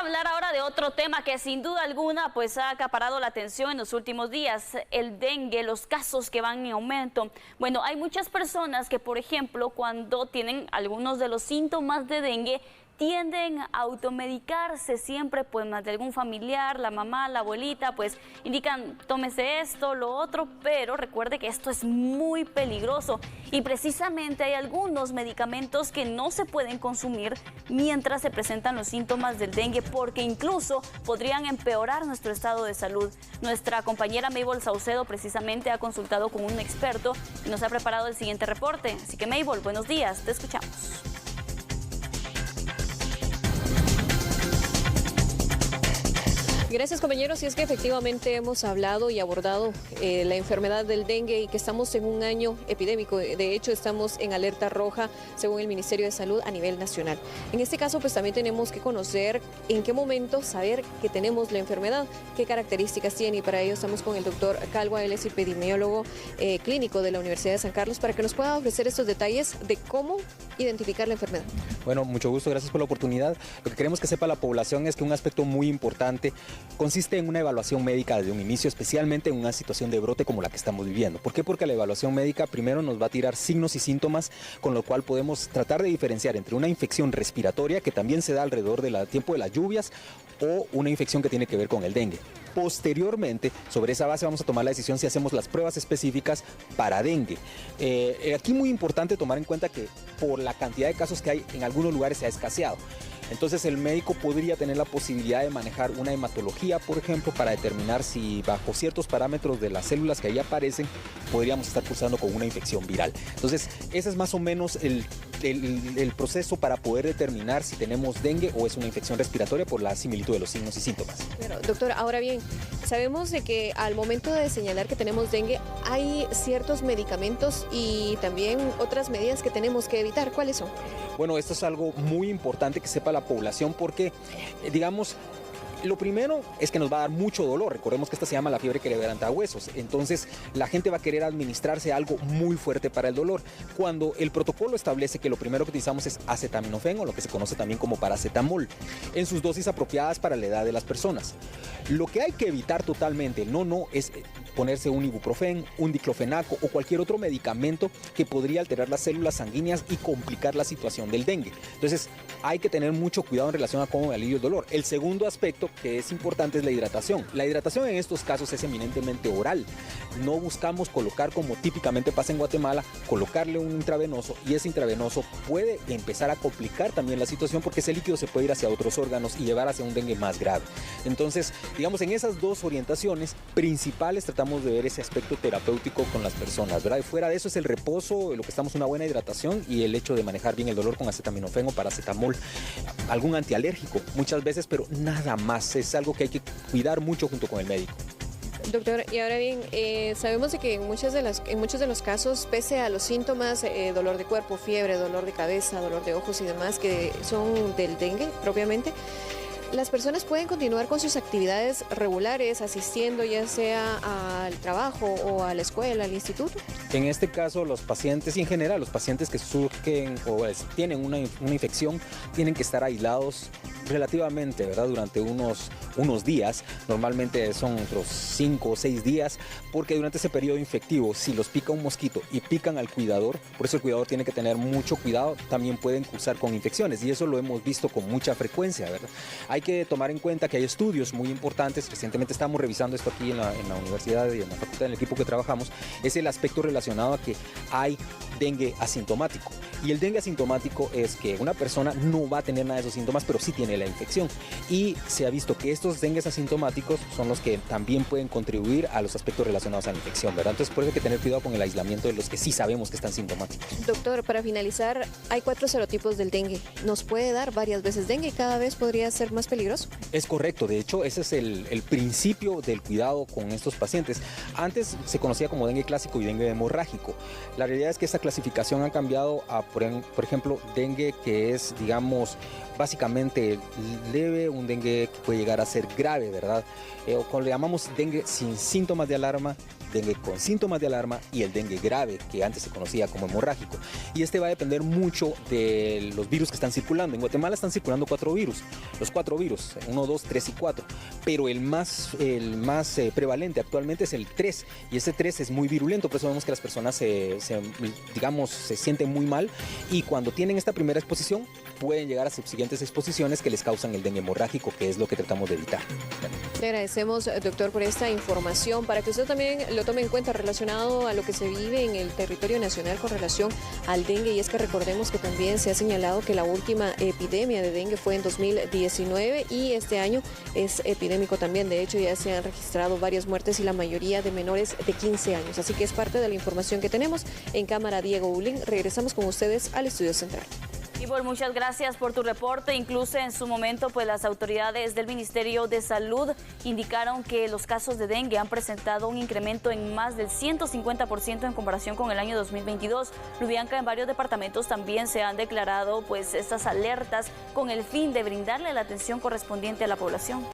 a hablar ahora de otro tema que sin duda alguna pues ha acaparado la atención en los últimos días, el dengue, los casos que van en aumento. Bueno, hay muchas personas que, por ejemplo, cuando tienen algunos de los síntomas de dengue, tienden a automedicarse siempre, pues más de algún familiar, la mamá, la abuelita, pues indican tómese esto, lo otro, pero recuerde que esto es muy peligroso y precisamente hay algunos medicamentos que no se pueden consumir mientras se presentan los síntomas del dengue porque incluso podrían empeorar nuestro estado de salud. Nuestra compañera Mabel Saucedo precisamente ha consultado con un experto y nos ha preparado el siguiente reporte. Así que Mabel, buenos días, te escuchamos. Gracias, compañeros. Y es que efectivamente hemos hablado y abordado la enfermedad del dengue y que estamos en un año epidémico. De hecho, estamos en alerta roja según el Ministerio de Salud a nivel nacional. En este caso, pues también tenemos que conocer en qué momento saber que tenemos la enfermedad, qué características tiene, y para ello estamos con el doctor Calwa, él es epidemiólogo clínico de la Universidad de San Carlos, para que nos pueda ofrecer estos detalles de cómo identificar la enfermedad. Bueno, mucho gusto, gracias por la oportunidad. Lo que queremos que sepa la población es que un aspecto muy importante consiste en una evaluación médica desde un inicio, especialmente en una situación de brote como la que estamos viviendo. ¿Por qué? Porque la evaluación médica primero nos va a tirar signos y síntomas, con lo cual podemos tratar de diferenciar entre una infección respiratoria, que también se da alrededor del tiempo de las lluvias, o una infección que tiene que ver con el dengue. Posteriormente, sobre esa base vamos a tomar la decisión si hacemos las pruebas específicas para dengue. Aquí muy importante tomar en cuenta que por la cantidad de casos que hay, en algunos lugares se ha escaseado. Entonces el médico podría tener la posibilidad de manejar una hematología, por ejemplo, para determinar si bajo ciertos parámetros de las células que ahí aparecen, podríamos estar cursando con una infección viral. Entonces ese es más o menos el proceso para poder determinar si tenemos dengue o es una infección respiratoria por la similitud de los signos y síntomas. Pero, doctor, ahora bien, sabemos de que al momento de señalar que tenemos dengue hay ciertos medicamentos y también otras medidas que tenemos que evitar. ¿Cuáles son? Bueno, esto es algo muy importante que sepa la población porque, digamos, lo primero es que nos va a dar mucho dolor. Recordemos que esta se llama la fiebre que levanta huesos. Entonces la gente va a querer administrarse algo muy fuerte para el dolor. Cuando el protocolo establece que lo primero que utilizamos es acetaminofén, o lo que se conoce también como paracetamol, en sus dosis apropiadas para la edad de las personas. Lo que hay que evitar totalmente, no es ponerse un ibuprofén, un diclofenaco o cualquier otro medicamento que podría alterar las células sanguíneas y complicar la situación del dengue. Entonces hay que tener mucho cuidado en relación a cómo alivia el dolor. El segundo aspecto que es importante es la hidratación. La hidratación en estos casos es eminentemente oral. No buscamos colocar, como típicamente pasa en Guatemala, colocarle un intravenoso, y ese intravenoso puede empezar a complicar también la situación porque ese líquido se puede ir hacia otros órganos y llevar hacia un dengue más grave. Entonces, digamos, en esas dos orientaciones principales tratamos de ver ese aspecto terapéutico con las personas, ¿verdad? Y fuera de eso es el reposo, lo que estamos, una buena hidratación y el hecho de manejar bien el dolor con acetaminofén o paracetamol, algún antialérgico muchas veces, pero nada más. Es algo que hay que cuidar mucho junto con el médico. Doctor, y ahora bien, sabemos de que en muchos de los casos, pese a los síntomas, dolor de cuerpo, fiebre, dolor de cabeza, dolor de ojos y demás, que son del dengue propiamente, las personas pueden continuar con sus actividades regulares, asistiendo ya sea al trabajo o a la escuela, al instituto. En este caso, los pacientes y en general los pacientes que surgen o tienen una infección tienen que estar aislados relativamente, ¿verdad? Durante unos días, normalmente son otros 5 o 6 días, porque durante ese periodo infectivo, si los pica un mosquito y pican al cuidador, por eso el cuidador tiene que tener mucho cuidado, también pueden cursar con infecciones, y eso lo hemos visto con mucha frecuencia, ¿verdad? Hay que tomar en cuenta que hay estudios muy importantes, recientemente estamos revisando esto aquí en la universidad y en la facultad, en el equipo que trabajamos, es el aspecto relacionado a que hay dengue asintomático. Y el dengue asintomático es que una persona no va a tener nada de esos síntomas, pero sí tiene la infección. Y se ha visto que estos dengues asintomáticos son los que también pueden contribuir a los aspectos relacionados a la infección, ¿verdad? Entonces, por eso hay que tener cuidado con el aislamiento de los que sí sabemos que están sintomáticos. Doctor, para finalizar, hay 4 serotipos del dengue. ¿Nos puede dar varias veces dengue y cada vez podría ser más peligroso? Es correcto. De hecho, ese es el principio del cuidado con estos pacientes. Antes se conocía como dengue clásico y dengue hemorrágico. La realidad es que esta clasificación ha cambiado a, por ejemplo, dengue que es, digamos, básicamente leve, un dengue que puede llegar a ser grave, ¿verdad? O cuando le llamamos dengue sin síntomas de alarma, dengue con síntomas de alarma y el dengue grave, que antes se conocía como hemorrágico. Y este va a depender mucho de los virus que están circulando. En Guatemala están circulando 4 virus, los 4 virus, 1, 2, 3 y 4, pero el más prevalente actualmente es el 3, y ese 3 es muy virulento, por eso vemos que las personas se sienten muy mal, y cuando tienen esta primera exposición pueden llegar a subsiguientes exposiciones que les causan el dengue hemorrágico, que es lo que tratamos de evitar. Le agradecemos, doctor, por esta información, para que usted también lo tome en cuenta relacionado a lo que se vive en el territorio nacional con relación al dengue, y es que recordemos que también se ha señalado que la última epidemia de dengue fue en 2019 y este año es epidémico también. De hecho, ya se han registrado varias muertes y la mayoría de menores de 15 años. Así que es parte de la información que tenemos. En cámara, Diego Ulin. Regresamos con ustedes al estudio central. Ivor, muchas gracias por tu reporte. Incluso en su momento, pues las autoridades del Ministerio de Salud indicaron que los casos de dengue han presentado un incremento en más del 150% en comparación con el año 2022. Lubianca, en varios departamentos también se han declarado pues estas alertas con el fin de brindarle la atención correspondiente a la población.